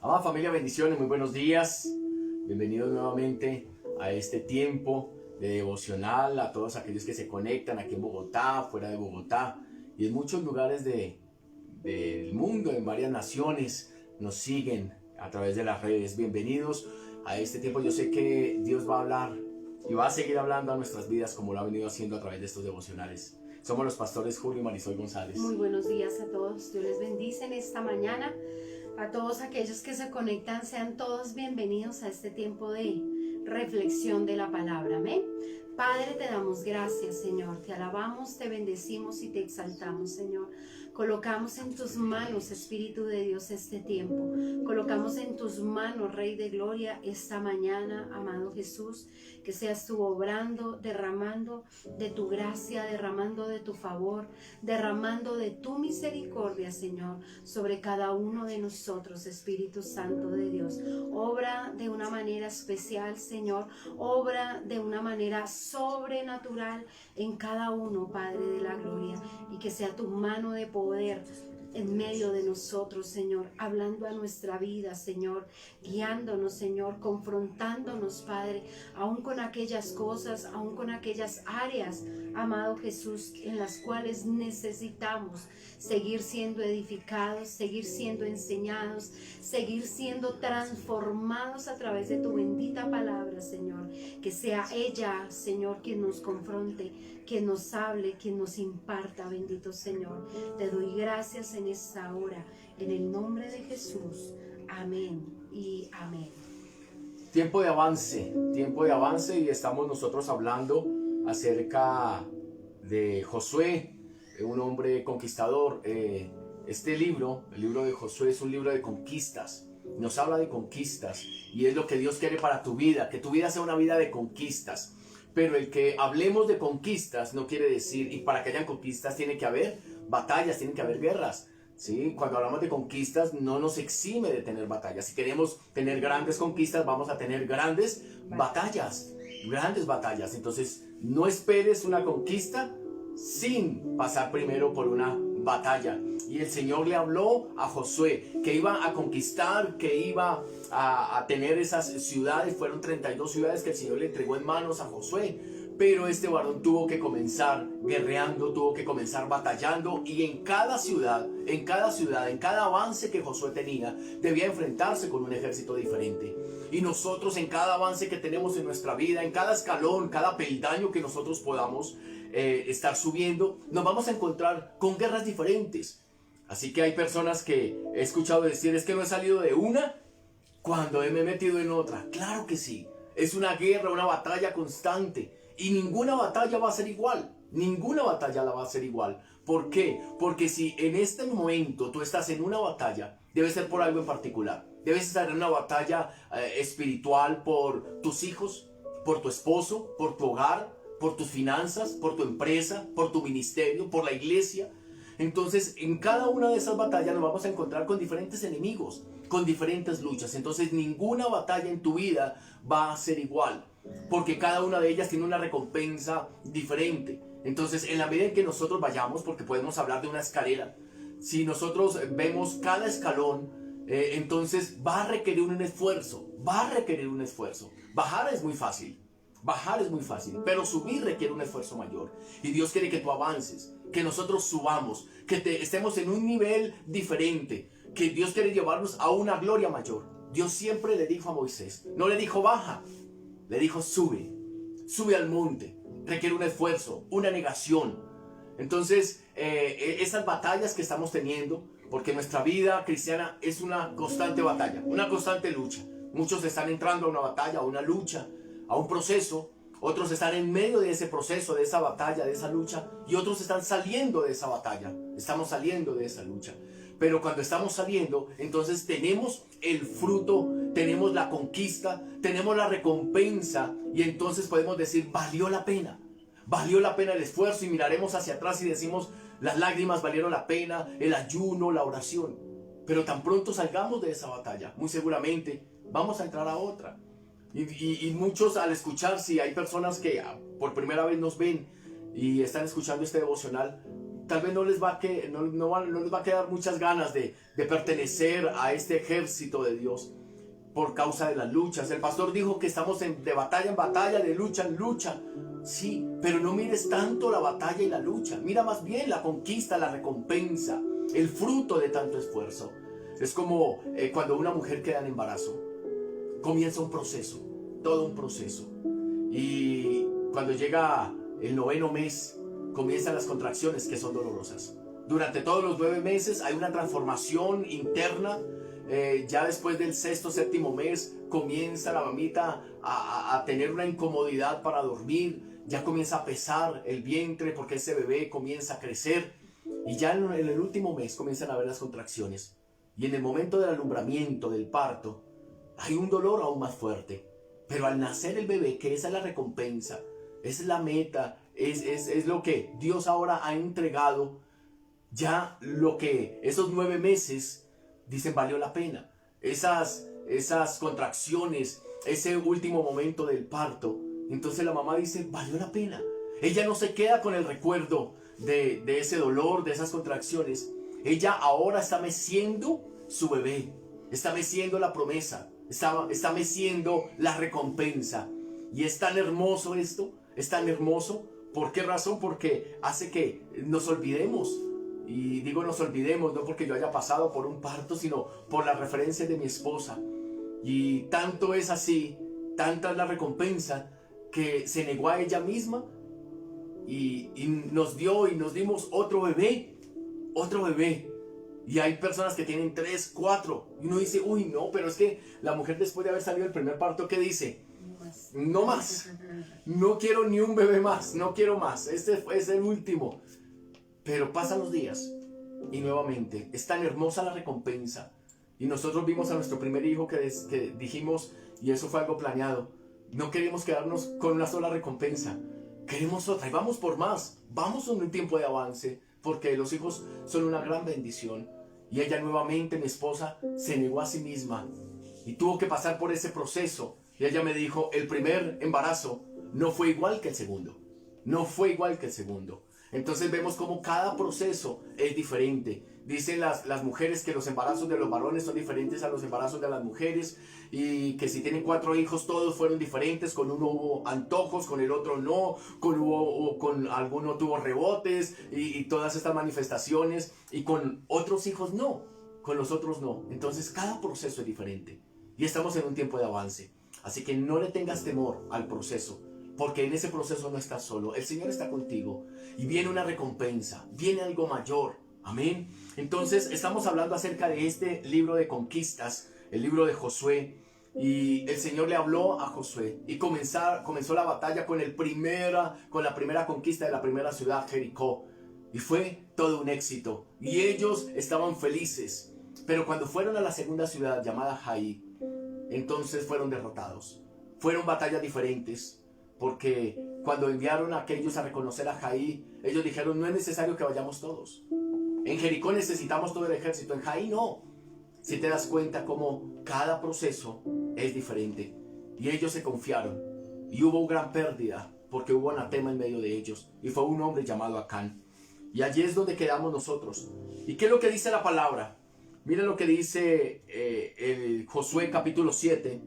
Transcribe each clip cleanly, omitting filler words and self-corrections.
Amada familia, bendiciones, muy buenos días. Bienvenidos nuevamente a este tiempo de devocional, a todos aquellos que se conectan aquí en Bogotá, fuera de Bogotá y en muchos lugares del mundo, en varias naciones, nos siguen a través de las redes. Bienvenidos a este tiempo. Yo sé que Dios va a hablar y va a seguir hablando a nuestras vidas como lo ha venido haciendo a través de estos devocionales. Somos los pastores Julio y Marisol González. Muy buenos días a todos. Dios les bendice en esta mañana. A todos aquellos que se conectan, sean todos bienvenidos a este tiempo de reflexión de la palabra. Amén. Padre, te damos gracias, Señor. Te alabamos, te bendecimos y te exaltamos, Señor. Colocamos en tus manos, Espíritu de Dios, este tiempo. Colocamos en tus manos, Rey de Gloria, esta mañana, amado Jesús, que seas tú obrando, derramando de tu gracia, derramando de tu favor, derramando de tu misericordia, Señor, sobre cada uno de nosotros, Espíritu Santo de Dios. Obra de una manera especial, Señor. Obra de una manera sobrenatural en cada uno, Padre de la Gloria, y que sea tu mano de poder en medio de nosotros, Señor, hablando a nuestra vida, Señor, guiándonos, Señor, confrontándonos, Padre, aún con aquellas cosas, aún con aquellas áreas, amado Jesús, en las cuales necesitamos seguir siendo edificados, seguir siendo enseñados, seguir siendo transformados a través de tu bendita palabra, Señor. Que sea ella, Señor, quien nos confronte, quien nos hable, quien nos imparta, bendito Señor. Te doy gracias en esta hora, en el nombre de Jesús. Amén y amén. Tiempo de avance y estamos nosotros hablando acerca de Josué, un hombre conquistador. Este libro, el libro de Josué, es un libro de conquistas. Nos habla de conquistas y es lo que Dios quiere para tu vida, que tu vida sea una vida de conquistas. Pero el que hablemos de conquistas no quiere decir, y para que hayan conquistas tiene que haber batallas, tiene que haber guerras. ¿Sí? Cuando hablamos de conquistas no nos exime de tener batallas. Si queremos tener grandes conquistas, vamos a tener grandes batallas. Entonces no esperes una conquista sin pasar primero por una batalla. Y el Señor le habló a Josué que iba a conquistar, que iba a tener esas ciudades. Fueron 32 ciudades que el Señor le entregó en manos a Josué. Pero este varón tuvo que comenzar guerreando, tuvo que comenzar batallando, y en cada ciudad, en cada avance que Josué tenía, debía enfrentarse con un ejército diferente. Y nosotros, en cada avance que tenemos en nuestra vida, en cada escalón, cada peldaño que nosotros podamos estar subiendo, nos vamos a encontrar con guerras diferentes. Así que hay personas que he escuchado decir: es que no he salido de una cuando me he metido en otra. Claro que sí, es una guerra, una batalla constante. Y ninguna batalla va a ser igual. Ninguna batalla la va a ser igual. ¿Por qué? Porque si en este momento tú estás en una batalla, debe ser por algo en particular. Debes estar en una batalla espiritual por tus hijos, por tu esposo, por tu hogar, por tus finanzas, por tu empresa, por tu ministerio, por la iglesia. Entonces, en cada una de esas batallas nos vamos a encontrar con diferentes enemigos, con diferentes luchas. Entonces, ninguna batalla en tu vida va a ser igual, porque cada una de ellas tiene una recompensa diferente. Entonces, en la medida en que nosotros vayamos, porque podemos hablar de una escalera, si nosotros vemos cada escalón, entonces va a requerir un esfuerzo, Bajar es muy fácil, pero subir requiere un esfuerzo mayor. Y Dios quiere que tú avances, que nosotros subamos, que estemos en un nivel diferente, que Dios quiere llevarnos a una gloria mayor. Dios siempre le dijo a Moisés, no le dijo baja, le dijo sube al monte. Requiere un esfuerzo, una negación. Entonces, esas batallas que estamos teniendo, porque nuestra vida cristiana es una constante batalla, una constante lucha. Muchos están entrando a una batalla, a una lucha, a un proceso. Otros están en medio de ese proceso, de esa batalla, de esa lucha, y otros están saliendo de esa batalla. Estamos saliendo de esa lucha. Pero cuando estamos saliendo, entonces tenemos el fruto, tenemos la conquista, tenemos la recompensa, y entonces podemos decir: valió la pena el esfuerzo. Y miraremos hacia atrás y decimos: las lágrimas valieron la pena, el ayuno, la oración. Pero tan pronto salgamos de esa batalla, muy seguramente vamos a entrar a otra. Y muchos, al escuchar, si hay personas que por primera vez nos ven y están escuchando este devocional, tal vez no les va a quedar muchas ganas de pertenecer a este ejército de Dios por causa de las luchas. El pastor dijo que estamos de batalla en batalla, de lucha en lucha. Sí, pero no mires tanto la batalla y la lucha. Mira más bien la conquista, la recompensa, el fruto de tanto esfuerzo. Es como cuando una mujer queda en embarazo. Comienza un proceso, todo un proceso. Y cuando llega el 9º mes, comienzan las contracciones que son dolorosas. Durante todos los 9 meses hay una transformación interna. Ya después del 6º, 7º mes comienza la mamita a tener una incomodidad para dormir. Ya comienza a pesar el vientre porque ese bebé comienza a crecer. Y ya en el último mes comienzan a ver las contracciones. Y en el momento del alumbramiento, del parto, hay un dolor aún más fuerte. Pero al nacer el bebé, que esa es la recompensa, esa es la meta, es lo que Dios ahora ha entregado. Ya lo que esos 9 meses dicen valió la pena. Esas contracciones, ese último momento del parto. Entonces la mamá dice, valió la pena. Ella no se queda con el recuerdo de ese dolor, de esas contracciones. Ella ahora está meciendo su bebé. Está meciendo la promesa. Está meciendo la recompensa. Y es tan hermoso esto. Es tan hermoso. ¿Por qué razón? Porque hace que nos olvidemos. Y digo nos olvidemos, no porque yo haya pasado por un parto, sino por las referencias de mi esposa. Y tanto es así, tanta es la recompensa, que se negó a ella misma y nos dimos otro bebé. Y hay personas que tienen 3, 4, y uno dice, uy no, pero es que la mujer después de haber salido del primer parto, ¿qué dice? No más, no quiero ni un bebé más, no quiero más, este es el último. Pero pasan los días y nuevamente es tan hermosa la recompensa. Y nosotros vimos a nuestro primer hijo que dijimos, y eso fue algo planeado, no queremos quedarnos con una sola recompensa, queremos otra y vamos por más, vamos en un tiempo de avance, porque los hijos son una gran bendición. Y ella nuevamente, mi esposa, se negó a sí misma y tuvo que pasar por ese proceso. Y ella me dijo, el primer embarazo no fue igual que el segundo, no fue igual que el segundo. Entonces vemos como cada proceso es diferente. Dicen las mujeres que los embarazos de los varones son diferentes a los embarazos de las mujeres, y que si tienen 4 hijos todos fueron diferentes. Con uno hubo antojos, con el otro no, con alguno tuvo rebotes y todas estas manifestaciones, y con otros hijos no, con los otros no. Entonces cada proceso es diferente y estamos en un tiempo de avance. Así que no le tengas temor al proceso, porque en ese proceso no estás solo. El Señor está contigo y viene una recompensa, viene algo mayor. Amén. Entonces estamos hablando acerca de este libro de conquistas, el libro de Josué. Y el Señor le habló a Josué y comenzó la batalla con la primera conquista de la primera ciudad, Jericó. Y fue todo un éxito y ellos estaban felices. Pero cuando fueron a la segunda ciudad llamada Jai, entonces fueron derrotados. Fueron batallas diferentes. Porque cuando enviaron a aquellos a reconocer a Jai, ellos dijeron, no es necesario que vayamos todos. En Jericó necesitamos todo el ejército, en Jai no. Si te das cuenta cómo cada proceso es diferente. Y ellos se confiaron. Y hubo gran pérdida, porque hubo anatema en medio de ellos. Y fue un hombre llamado Acán. Y allí es donde quedamos nosotros. ¿Y qué es lo que dice la palabra? Miren lo que dice el Josué capítulo 7,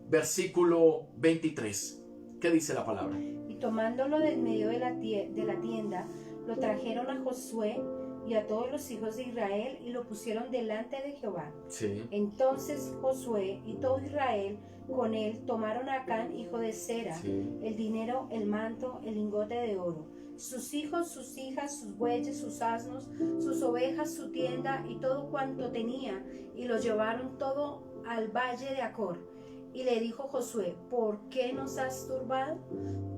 versículo 23. ¿Qué dice la palabra? Y tomándolo del medio de la tienda, lo trajeron a Josué y a todos los hijos de Israel y lo pusieron delante de Jehová. Sí. Entonces Josué y todo Israel con él tomaron a Acán, hijo de Zera, Sí. el dinero, el manto, el lingote de oro, sus hijos, sus hijas, sus bueyes, sus asnos, sus ovejas, su tienda y todo cuanto tenía, y lo llevaron todo al valle de Acor. Y le dijo Josué, ¿por qué nos has turbado?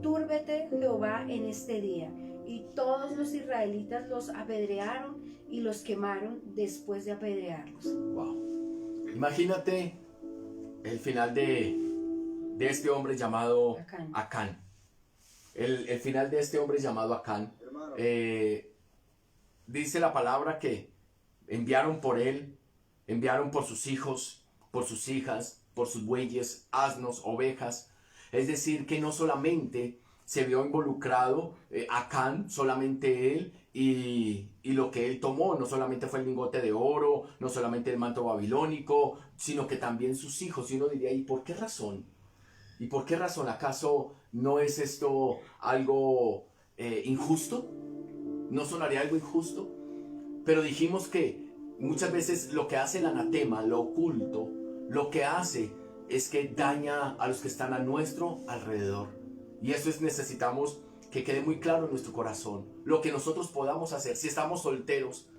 Túrbete Jehová en este día. Y todos los israelitas los apedrearon y los quemaron después de apedrearlos. Wow. Imagínate el final de este hombre llamado Acán. El final de este hombre llamado Acán. Dice la palabra que enviaron por él, enviaron por sus hijos, por sus hijas, por sus bueyes, asnos, ovejas. Es decir, que no solamente se vio involucrado Acán, solamente él y lo que él tomó no solamente fue el lingote de oro, no solamente el manto babilónico, sino que también sus hijos. Y uno diría, ¿y por qué razón? ¿Y por qué razón? ¿Acaso no es esto algo injusto? ¿No sonaría algo injusto? Pero dijimos que muchas veces lo que hace el anatema, lo oculto, lo que hace es que daña a los que están a nuestro alrededor. Y eso es, necesitamos que quede muy claro en nuestro corazón. Lo que nosotros podamos hacer, si estamos solteros,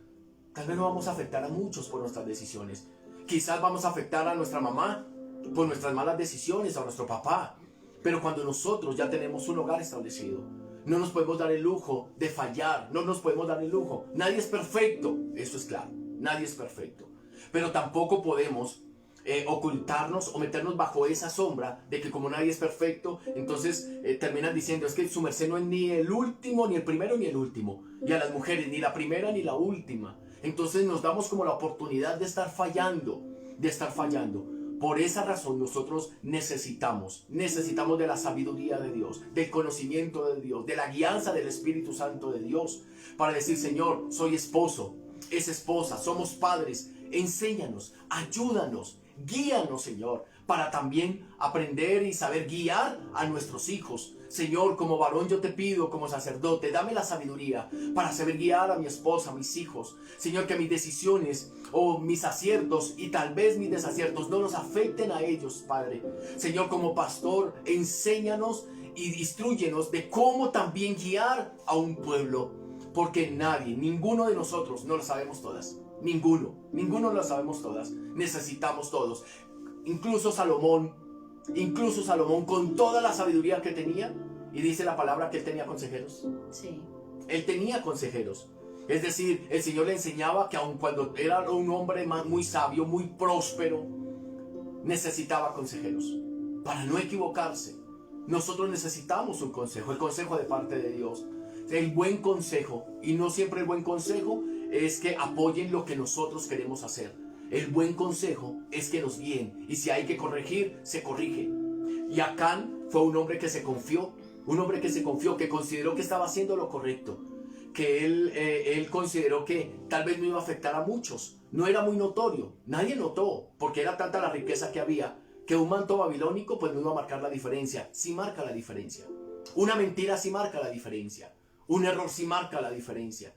tal vez no vamos a afectar a muchos por nuestras decisiones. Quizás vamos a afectar a nuestra mamá por nuestras malas decisiones, a nuestro papá. Pero cuando nosotros ya tenemos un hogar establecido, no nos podemos dar el lujo de fallar, no nos podemos dar el lujo. Nadie es perfecto, eso es claro, nadie es perfecto. Pero tampoco podemos ocultarnos o meternos bajo esa sombra de que como nadie es perfecto, entonces terminan diciendo, es que su merced no es ni el último, ni el primero, ni el último. Y a las mujeres, ni la primera, ni la última. Entonces nos damos como la oportunidad de estar fallando, de estar fallando. Por esa razón nosotros necesitamos de la sabiduría de Dios, del conocimiento de Dios, de la guianza del Espíritu Santo de Dios, para decir, Señor, soy esposo, es esposa, somos padres, enséñanos, ayúdanos, guíanos, Señor, para también aprender y saber guiar a nuestros hijos. Señor, como varón yo te pido, como sacerdote, dame la sabiduría para saber guiar a mi esposa, a mis hijos. Señor, que mis decisiones o mis aciertos y tal vez mis desaciertos no nos afecten a ellos, Padre. Señor, como pastor, enséñanos y instrúyenos de cómo también guiar a un pueblo. Porque nadie, ninguno de nosotros no lo sabemos todas. Ninguno lo sabemos todas. Necesitamos todos. Incluso Salomón con toda la sabiduría que tenía, y dice la palabra que él tenía consejeros. Sí. Él tenía consejeros. Es decir, el Señor le enseñaba que aun cuando era un hombre muy sabio, muy próspero, necesitaba consejeros para no equivocarse. Nosotros necesitamos un consejo, el consejo de parte de Dios. El buen consejo, y no siempre el buen consejo es que apoyen lo que nosotros queremos hacer. El buen consejo es que nos guíen, y si hay que corregir, se corrige. Y Acán fue un hombre que se confió, que consideró que estaba haciendo lo correcto, que él consideró que tal vez no iba a afectar a muchos, no era muy notorio, nadie notó, porque era tanta la riqueza que había, que un manto babilónico pues no iba a marcar la diferencia. Sí marca la diferencia, una mentira sí marca la diferencia, un error sí marca la diferencia.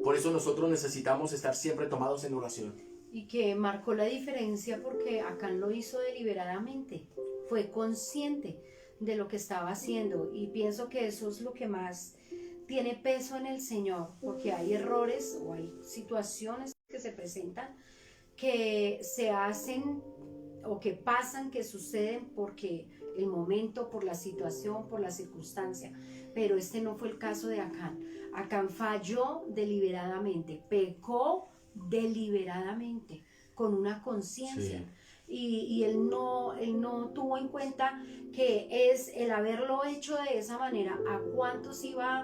Por eso nosotros necesitamos estar siempre tomados en oración. Y que marcó la diferencia porque Acán lo hizo deliberadamente, fue consciente de lo que estaba haciendo, y pienso que eso es lo que más tiene peso en el Señor, porque hay errores o hay situaciones que se presentan que se hacen o que pasan, que suceden porque el momento, por la situación, por la circunstancia, pero este no fue el caso de Acán. Acán falló deliberadamente, pecó deliberadamente, con una conciencia. Sí. Y él no tuvo en cuenta que es el haberlo hecho de esa manera, a cuántos iba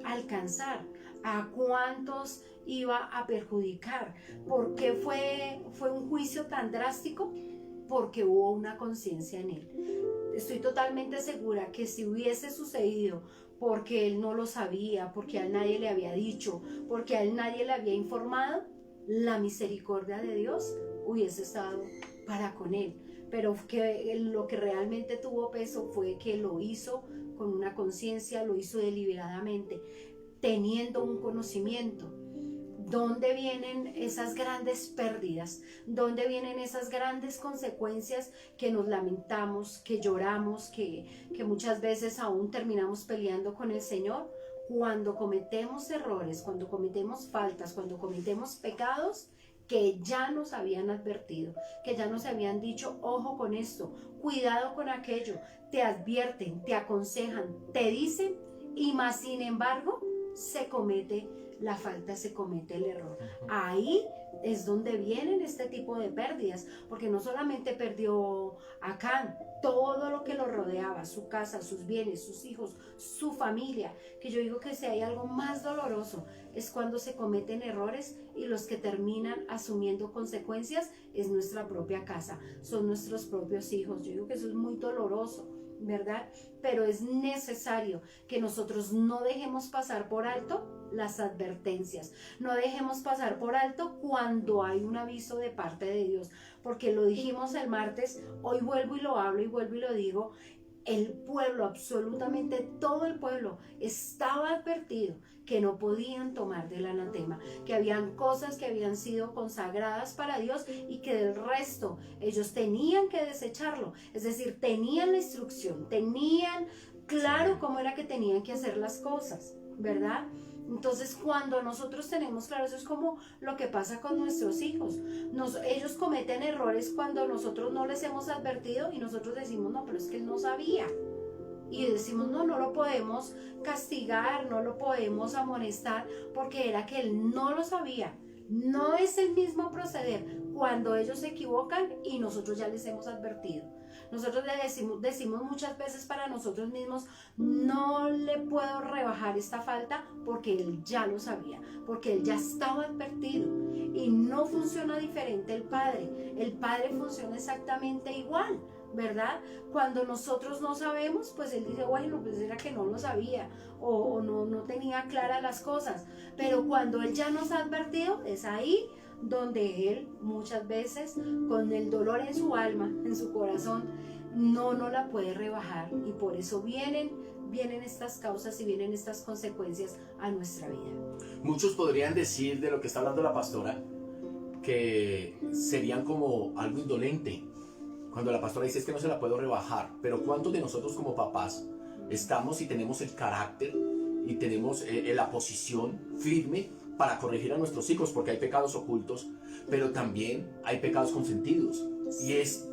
a alcanzar, a cuántos iba a perjudicar. ¿Por qué fue un juicio tan drástico? Porque hubo una conciencia en él. Estoy totalmente segura que si hubiese sucedido porque él no lo sabía, porque a él nadie le había dicho, porque a él nadie le había informado, la misericordia de Dios hubiese estado para con él. Pero que lo que realmente tuvo peso fue que lo hizo con una conciencia, lo hizo deliberadamente, teniendo un conocimiento. ¿Dónde vienen esas grandes pérdidas? ¿Dónde vienen esas grandes consecuencias que nos lamentamos, que lloramos, que muchas veces aún terminamos peleando con el Señor? Cuando cometemos errores, cuando cometemos faltas, cuando cometemos pecados que ya nos habían advertido, que ya nos habían dicho, ojo con esto, cuidado con aquello, te advierten, te aconsejan, te dicen, y más sin embargo se comete la falta, se comete el error. Ahí es donde vienen este tipo de pérdidas, porque no solamente perdió Acán, todo lo que lo rodeaba, su casa, sus bienes, sus hijos, su familia, que yo digo que si hay algo más doloroso es cuando se cometen errores y los que terminan asumiendo consecuencias es nuestra propia casa, son nuestros propios hijos. Yo digo que eso es muy doloroso, ¿verdad? Pero es necesario que nosotros no dejemos pasar por alto las advertencias, no dejemos pasar por alto cuando hay un aviso de parte de Dios, porque lo dijimos el martes, hoy vuelvo y lo hablo y vuelvo y lo digo. El pueblo, absolutamente todo el pueblo, estaba advertido que no podían tomar del anatema, que habían cosas que habían sido consagradas para Dios y que del resto ellos tenían que desecharlo. Es decir, tenían la instrucción, tenían claro cómo era que tenían que hacer las cosas, ¿verdad? Entonces, cuando nosotros tenemos claro, eso es como lo que pasa con nuestros hijos. Ellos cometen errores cuando nosotros no les hemos advertido y nosotros decimos, no, pero es que él no sabía. Y decimos, no lo podemos castigar, no lo podemos amonestar, porque era que él no lo sabía. No es el mismo proceder cuando ellos se equivocan y nosotros ya les hemos advertido. Nosotros le decimos muchas veces para nosotros mismos, no le puedo rebajar esta falta porque él ya lo sabía, porque él ya estaba advertido. Y no funciona diferente el Padre. El Padre funciona exactamente igual, ¿verdad? Cuando nosotros no sabemos, pues él dice, bueno, pues era que no lo sabía o no tenía claras las cosas. Pero cuando él ya nos ha advertido, es ahí donde él muchas veces, con el dolor en su alma, en su corazón, no la puede rebajar, y por eso vienen estas causas y vienen estas consecuencias a nuestra vida. Muchos podrían decir de lo que está hablando la pastora que serían como algo indolente cuando la pastora dice es que no se la puedo rebajar, pero ¿cuántos de nosotros como papás estamos y tenemos el carácter y tenemos la posición firme para corregir a nuestros hijos? Porque hay pecados ocultos, pero también hay pecados consentidos. Y es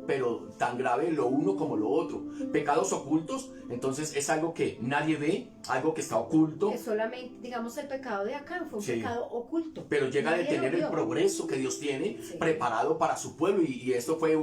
pero tan grave lo uno como lo otro. Pecados ocultos, entonces es algo que nadie ve, algo que está oculto. Es solamente, digamos, el pecado de Acán fue un pecado oculto. Pero llega a detener el progreso que Dios tiene preparado para su pueblo. Y esto fue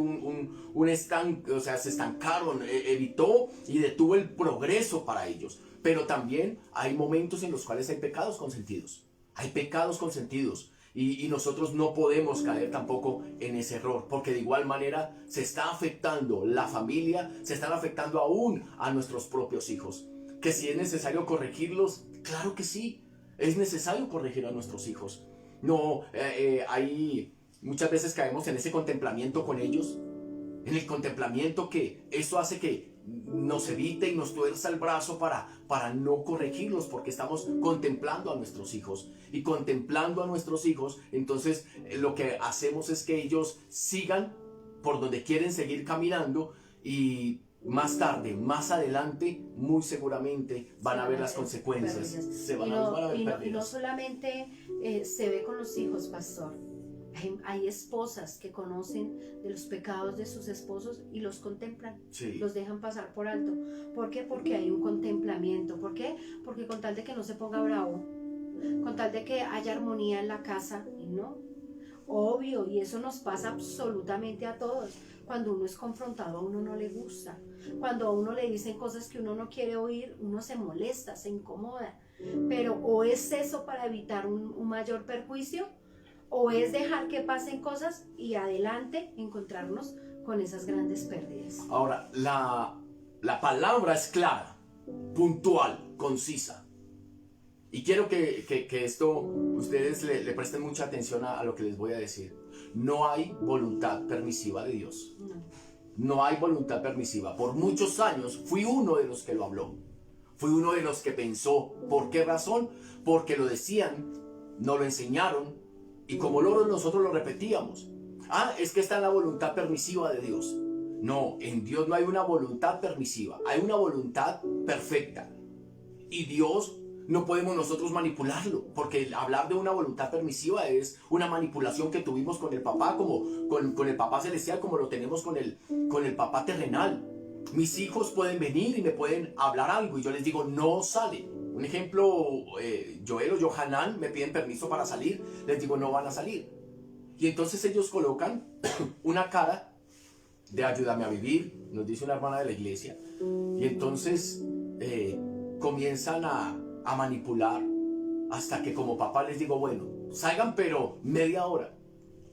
se estancaron, evitó y detuvo el progreso para ellos. Pero también hay momentos en los cuales hay pecados consentidos. Hay pecados consentidos y nosotros no podemos caer tampoco en ese error, porque de igual manera se está afectando la familia, se están afectando aún a nuestros propios hijos. Que si es necesario corregirlos, claro que sí, es necesario corregir a nuestros hijos. No, hay muchas veces caemos en ese contemplamiento con ellos, en el contemplamiento que eso hace que nos evite y nos tuerza el brazo para no corregirlos, porque estamos contemplando a nuestros hijos. Y contemplando a nuestros hijos, entonces lo que hacemos es que ellos sigan por donde quieren seguir caminando, y más tarde, más adelante, muy seguramente van a ver las consecuencias. Van a ver pérdidas. Y no solamente se ve con los hijos, pastor. Hay esposas que conocen de los pecados de sus esposos y los contemplan, los dejan pasar por alto. ¿Por qué? Porque hay un contemplamiento. ¿Por qué? Porque con tal de que no se ponga bravo, con tal de que haya armonía en la casa, y no, obvio, y eso nos pasa absolutamente a todos. Cuando uno es confrontado, a uno no le gusta. Cuando a uno le dicen cosas que uno no quiere oír, uno se molesta, se incomoda. Pero o es eso para evitar un mayor perjuicio, o es dejar que pasen cosas y adelante encontrarnos con esas grandes pérdidas. Ahora, la palabra es clara, puntual, concisa. Y quiero que esto ustedes le presten mucha atención a lo que les voy a decir. No hay voluntad permisiva de Dios. No hay voluntad permisiva. Por muchos años fui uno de los que lo habló. Fui uno de los que pensó. ¿Por qué razón? Porque lo decían, no lo enseñaron. Y como loros nosotros lo repetíamos. Es que está en la voluntad permisiva de Dios. No, en Dios no hay una voluntad permisiva. Hay una voluntad perfecta. Y Dios no podemos nosotros manipularlo. Porque hablar de una voluntad permisiva es una manipulación que tuvimos con el papá, como con el papá celestial, como lo tenemos con el papá terrenal. Mis hijos pueden venir y me pueden hablar algo y yo les digo, no sale. Un ejemplo, Joel o Johanan me piden permiso para salir, les digo no van a salir. Y entonces ellos colocan una cara de ayúdame a vivir, nos dice una hermana de la iglesia. Y entonces comienzan a manipular hasta que como papá les digo, bueno, salgan pero media hora.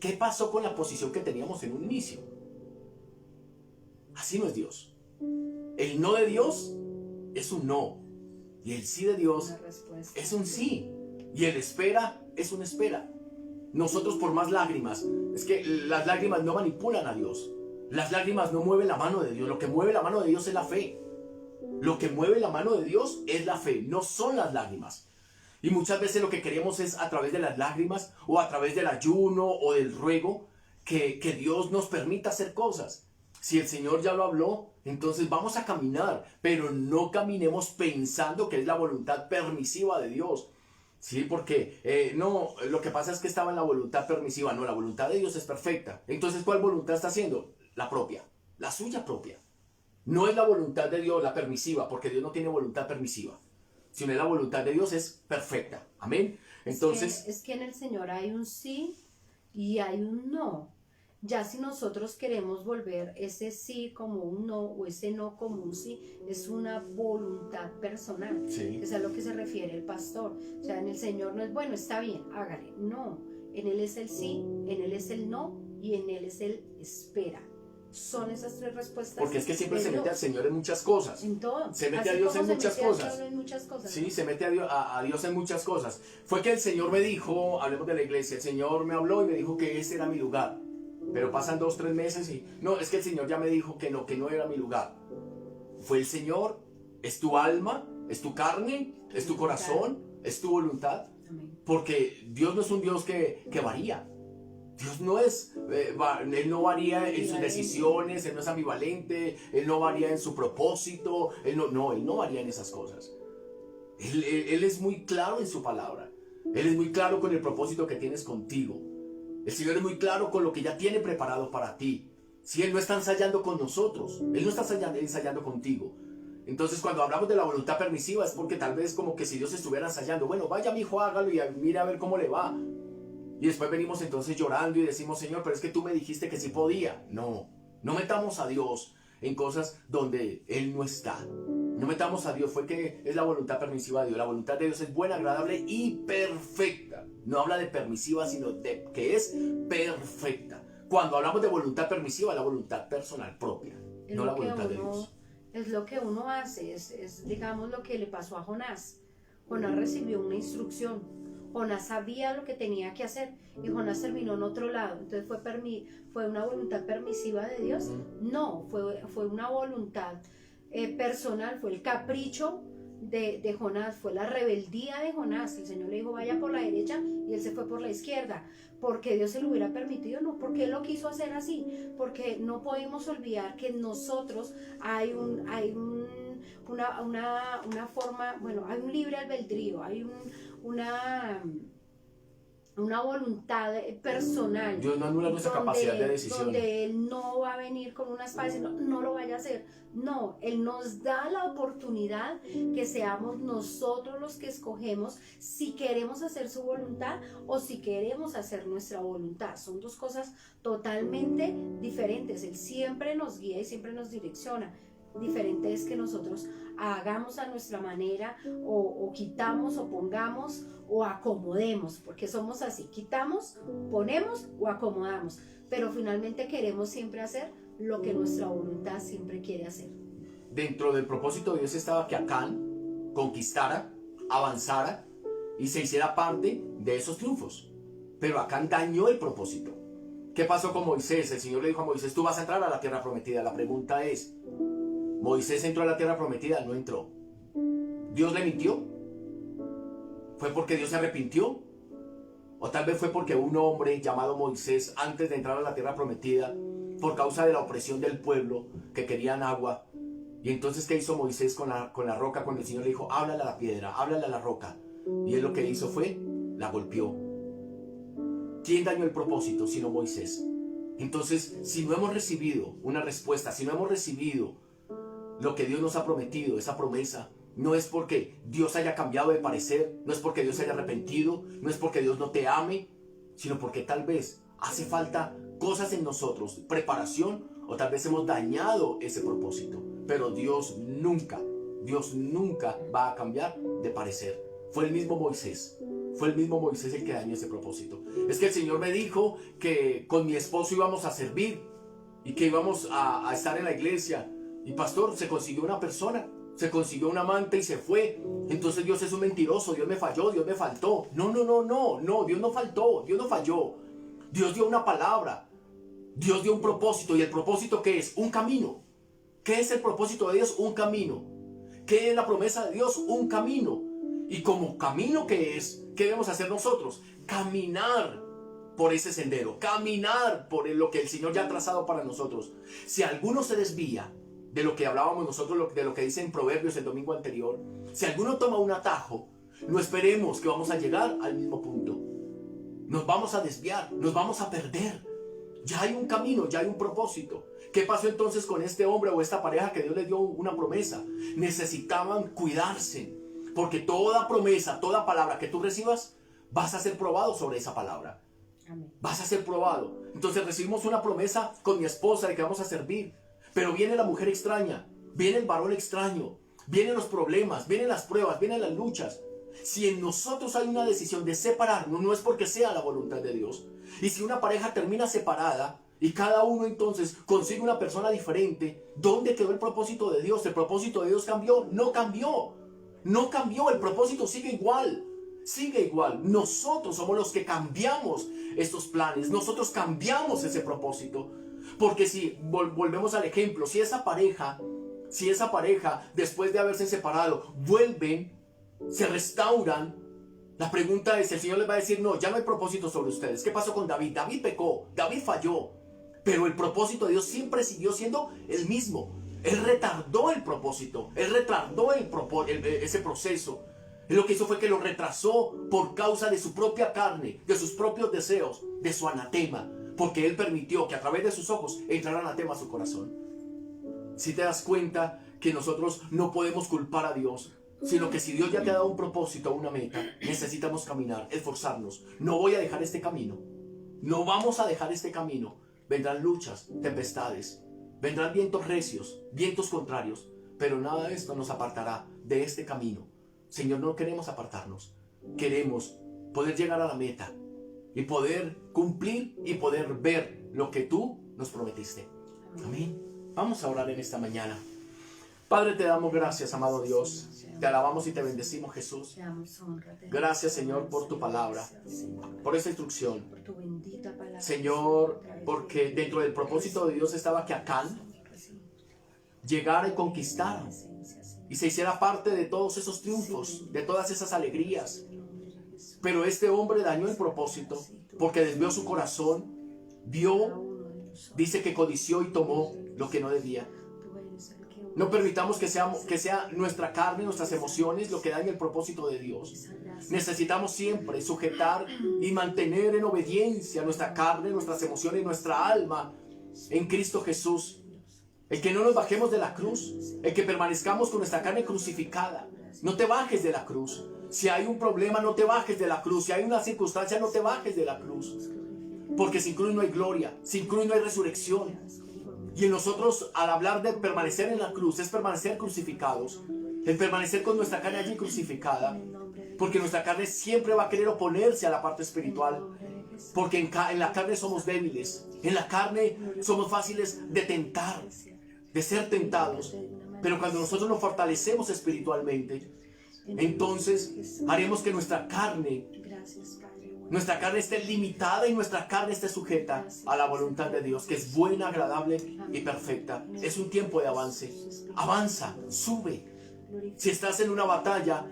¿Qué pasó con la posición que teníamos en un inicio? Así no es Dios. El no de Dios es un no. Y el sí de Dios Una respuesta. es un sí. Y el espera es una espera. Nosotros por más lágrimas, es que las lágrimas no manipulan a Dios. Las lágrimas no mueven la mano de Dios. Lo que mueve la mano de Dios es la fe. Lo que mueve la mano de Dios es la fe, no son las lágrimas. Y muchas veces lo que queremos es a través de las lágrimas o a través del ayuno o del ruego que Dios nos permita hacer cosas. Si el Señor ya lo habló, entonces vamos a caminar, pero no caminemos pensando que es la voluntad permisiva de Dios. Sí, porque no, lo que pasa es que estaba en la voluntad permisiva. No, la voluntad de Dios es perfecta. Entonces, ¿cuál voluntad está haciendo? La propia, la suya propia. No es la voluntad de Dios la permisiva, porque Dios no tiene voluntad permisiva, sino la voluntad de Dios es perfecta. Amén. Entonces, Es que en el Señor hay un sí y hay un no. Ya si nosotros queremos volver ese sí como un no o ese no como un sí, es una voluntad personal. sí. Es a lo que se refiere el pastor. O sea, en el Señor no es, bueno, está bien, hágale. No, en Él es el sí, en Él es el no y en Él es el espera. Son esas tres respuestas. Porque es que siempre de se mete Dios. al Señor en muchas cosas. En todo. Se mete Así a Dios como en se muchas mete al cosas. diablo en muchas cosas. Sí, se mete a Dios en muchas cosas. Fue que el Señor me dijo, hablemos de la iglesia, el Señor me habló y me dijo que ese era mi lugar. Pero pasan 2, 3 meses y no, es que el Señor ya me dijo que no era mi lugar. Fue el Señor, es tu alma, es tu carne, es tu corazón, es tu voluntad. Amén. Porque Dios no es un Dios que varía. Dios no es, Él no varía en sus decisiones, Él no es ambivalente, Él no varía en su propósito, Él no varía en esas cosas. Él es muy claro en su palabra. Él es muy claro con el propósito que tienes contigo. El Señor es muy claro con lo que ya tiene preparado para ti. Si Él no está ensayando con nosotros, Él no está ensayando contigo. Entonces cuando hablamos de la voluntad permisiva es porque tal vez como que si Dios estuviera ensayando, bueno, vaya mi hijo, hágalo y mira a ver cómo le va. Y después venimos entonces llorando y decimos, Señor, pero es que tú me dijiste que sí podía. No metamos a Dios en cosas donde Él no está. No metamos a Dios, fue que es la voluntad permisiva de Dios. La voluntad de Dios es buena, agradable y perfecta. No habla de permisiva, sino de que es perfecta. Cuando hablamos de voluntad permisiva, la voluntad personal propia, no la voluntad de Dios. Es lo que uno hace, es digamos lo que le pasó a Jonás. Jonás recibió una instrucción, Jonás sabía lo que tenía que hacer y Jonás terminó en otro lado. Entonces fue una voluntad permisiva de Dios. No, fue una voluntad personal, fue el capricho de Jonás, fue la rebeldía de Jonás. El Señor le dijo vaya por la derecha y él se fue por la izquierda. Porque Dios se lo hubiera permitido, no, porque Él lo quiso hacer así, porque no podemos olvidar que en nosotros hay una forma, bueno, hay un libre albedrío, hay una voluntad personal. Dios no anula nuestra capacidad de decisión. Donde Él no va a venir con una espada y decir, no lo vaya a hacer. No, Él nos da la oportunidad que seamos nosotros los que escogemos si queremos hacer su voluntad o si queremos hacer nuestra voluntad. Son dos cosas totalmente diferentes. Él siempre nos guía y siempre nos direcciona. Diferente es que nosotros hagamos a nuestra manera o quitamos o pongamos o acomodemos, porque somos así, quitamos, ponemos o acomodamos, pero finalmente queremos siempre hacer lo que nuestra voluntad siempre quiere hacer. Dentro del propósito de Dios estaba que Acán conquistara, avanzara y se hiciera parte de esos triunfos, pero Acán dañó el propósito. ¿Qué pasó con Moisés? El Señor le dijo a Moisés, tú vas a entrar a la tierra prometida. La pregunta es, ¿Moisés entró a la tierra prometida? No entró. ¿Dios le mintió? ¿Fue porque Dios se arrepintió? ¿O tal vez fue porque un hombre llamado Moisés, antes de entrar a la tierra prometida, por causa de la opresión del pueblo, que querían agua, y entonces ¿qué hizo Moisés con la roca cuando el Señor le dijo, háblale a la piedra, háblale a la roca? Y él lo que hizo fue, la golpeó. ¿Quién dañó el propósito sino Moisés? Entonces, si no hemos recibido una respuesta, si no hemos recibido lo que Dios nos ha prometido, esa promesa, no es porque Dios haya cambiado de parecer, no es porque Dios se haya arrepentido, no es porque Dios no te ame, sino porque tal vez hace falta cosas en nosotros, preparación, o tal vez hemos dañado ese propósito. Pero Dios nunca va a cambiar de parecer. Fue el mismo Moisés el que dañó ese propósito. Es que el Señor me dijo que con mi esposo íbamos a servir y que íbamos a estar en la iglesia, Y pastor, se consiguió una persona, se consiguió un amante y se fue. Entonces Dios es un mentiroso, Dios me falló, Dios me faltó. No, Dios no faltó, Dios no falló. Dios dio una palabra, Dios dio un propósito. ¿Y el propósito qué es? Un camino. ¿Qué es el propósito de Dios? Un camino. ¿Qué es la promesa de Dios? Un camino. Y como camino que es, ¿qué debemos hacer nosotros? Caminar por ese sendero, caminar por lo que el Señor ya ha trazado para nosotros. Si alguno se desvía de lo que hablábamos nosotros, de lo que dice en Proverbios el domingo anterior, si alguno toma un atajo, no esperemos que vamos a llegar al mismo punto. Nos vamos a desviar, nos vamos a perder. Ya hay un camino, ya hay un propósito. ¿Qué pasó entonces con este hombre o esta pareja que Dios les dio una promesa? Necesitaban cuidarse, porque toda promesa, toda palabra que tú recibas, vas a ser probado sobre esa palabra. Amén. Vas a ser probado. Entonces recibimos una promesa con mi esposa de que vamos a servir, pero viene la mujer extraña, viene el varón extraño, vienen los problemas, vienen las pruebas, vienen las luchas. Si en nosotros hay una decisión de separarnos, no es porque sea la voluntad de Dios. Y si una pareja termina separada y cada uno entonces consigue una persona diferente, ¿dónde quedó el propósito de Dios? ¿El propósito de Dios cambió? No cambió. No cambió, el propósito sigue igual. Sigue igual. Nosotros somos los que cambiamos estos planes. Nosotros cambiamos ese propósito. Porque si volvemos al ejemplo, si esa pareja después de haberse separado vuelven, se restauran, la pregunta es, el Señor les va a decir, no, ya no hay propósito sobre ustedes. ¿Qué pasó con David? David pecó, David falló, pero el propósito de Dios siempre siguió siendo el mismo. Él retardó el propósito, él retardó ese proceso. Él lo que hizo fue que lo retrasó por causa de su propia carne, de sus propios deseos, de su anatema, porque él permitió que a través de sus ojos entrara anatema a su corazón. Si te das cuenta que nosotros no podemos culpar a Dios, sino que si Dios ya te ha dado un propósito, una meta, necesitamos caminar, esforzarnos. No voy a dejar este camino, no vamos a dejar este camino. Vendrán luchas, tempestades, vendrán vientos recios, vientos contrarios, pero nada de esto nos apartará de este camino. Señor, no queremos apartarnos, queremos poder llegar a la meta y poder cumplir y poder ver lo que tú nos prometiste. Amén. Vamos a orar en esta mañana. Padre, te damos gracias, amado Dios. Te alabamos y te bendecimos, Jesús. Gracias, Señor, por tu palabra, por esta instrucción. Señor, porque dentro del propósito de Dios estaba que Acán llegara y conquistara y se hiciera parte de todos esos triunfos, de todas esas alegrías. Pero este hombre dañó el propósito porque desvió su corazón, dice que codició y tomó lo que no debía. No permitamos que sea nuestra carne, nuestras emociones lo que dañe el propósito de Dios. Necesitamos siempre sujetar y mantener en obediencia nuestra carne, nuestras emociones, nuestra alma en Cristo Jesús. El que no nos bajemos de la cruz, el que permanezcamos con nuestra carne crucificada. No te bajes de la cruz. Si hay un problema, no te bajes de la cruz. Si hay una circunstancia, no te bajes de la cruz. Porque sin cruz no hay gloria, sin cruz no hay resurrección. Y en nosotros, al hablar de permanecer en la cruz, es permanecer crucificados, el permanecer con nuestra carne allí crucificada, porque nuestra carne siempre va a querer oponerse a la parte espiritual, porque en la carne somos débiles, en la carne somos fáciles de tentar, de ser tentados, pero cuando nosotros nos fortalecemos espiritualmente, entonces haremos que nuestra carne esté limitada y nuestra carne esté sujeta a la voluntad de Dios, que es buena, agradable y perfecta. Es un tiempo de avance. Avanza, sube. Si estás en una batalla,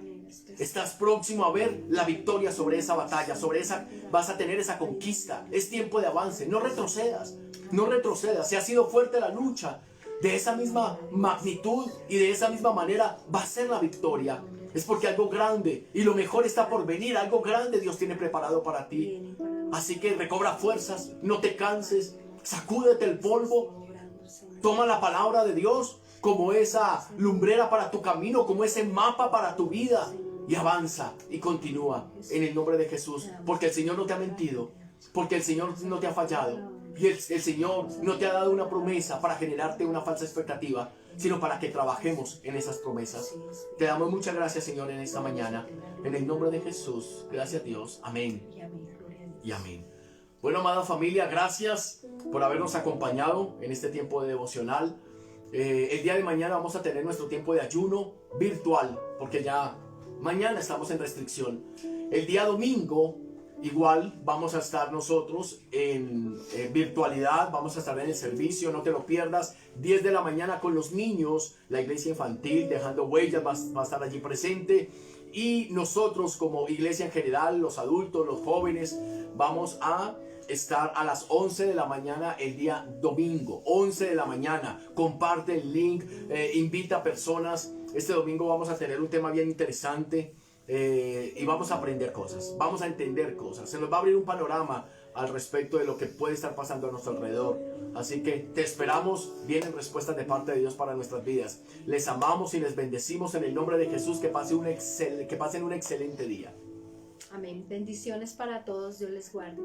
estás próximo a ver la victoria sobre esa batalla, vas a tener esa conquista. Es tiempo de avance. No retrocedas, no retrocedas. Si ha sido fuerte la lucha, de esa misma magnitud y de esa misma manera va a ser la victoria. Es porque algo grande y lo mejor está por venir. Algo grande Dios tiene preparado para ti. Así que recobra fuerzas, no te canses, sacúdete el polvo. Toma la palabra de Dios como esa lumbrera para tu camino, como ese mapa para tu vida. Y avanza y continúa en el nombre de Jesús. Porque el Señor no te ha mentido. Porque el Señor no te ha fallado. Y el Señor no te ha dado una promesa para generarte una falsa expectativa, sino para que trabajemos en esas promesas. Te damos muchas gracias, Señor, en esta mañana. En el nombre de Jesús. Gracias a Dios. Amén. Y amén. Bueno, amada familia, gracias por habernos acompañado en este tiempo de devocional. El día de mañana vamos a tener nuestro tiempo de ayuno virtual, porque ya mañana estamos en restricción. El día domingo igual vamos a estar nosotros en virtualidad, vamos a estar en el servicio, no te lo pierdas. 10 de la mañana con los niños, la iglesia infantil Dejando Huellas va a estar allí presente. Y nosotros como iglesia en general, los adultos, los jóvenes, vamos a estar a las 11 de la mañana el día domingo. 11 de la mañana, comparte el link, invita a personas. Este domingo vamos a tener un tema bien interesante. Y vamos a aprender cosas, vamos a entender cosas, se nos va a abrir un panorama al respecto de lo que puede estar pasando a nuestro alrededor. Así que te esperamos, vienen respuestas de parte de Dios para nuestras vidas. Les amamos y les bendecimos en el nombre de Jesús. Que pasen un excelente día. Amén. Bendiciones para todos. Dios les guarde.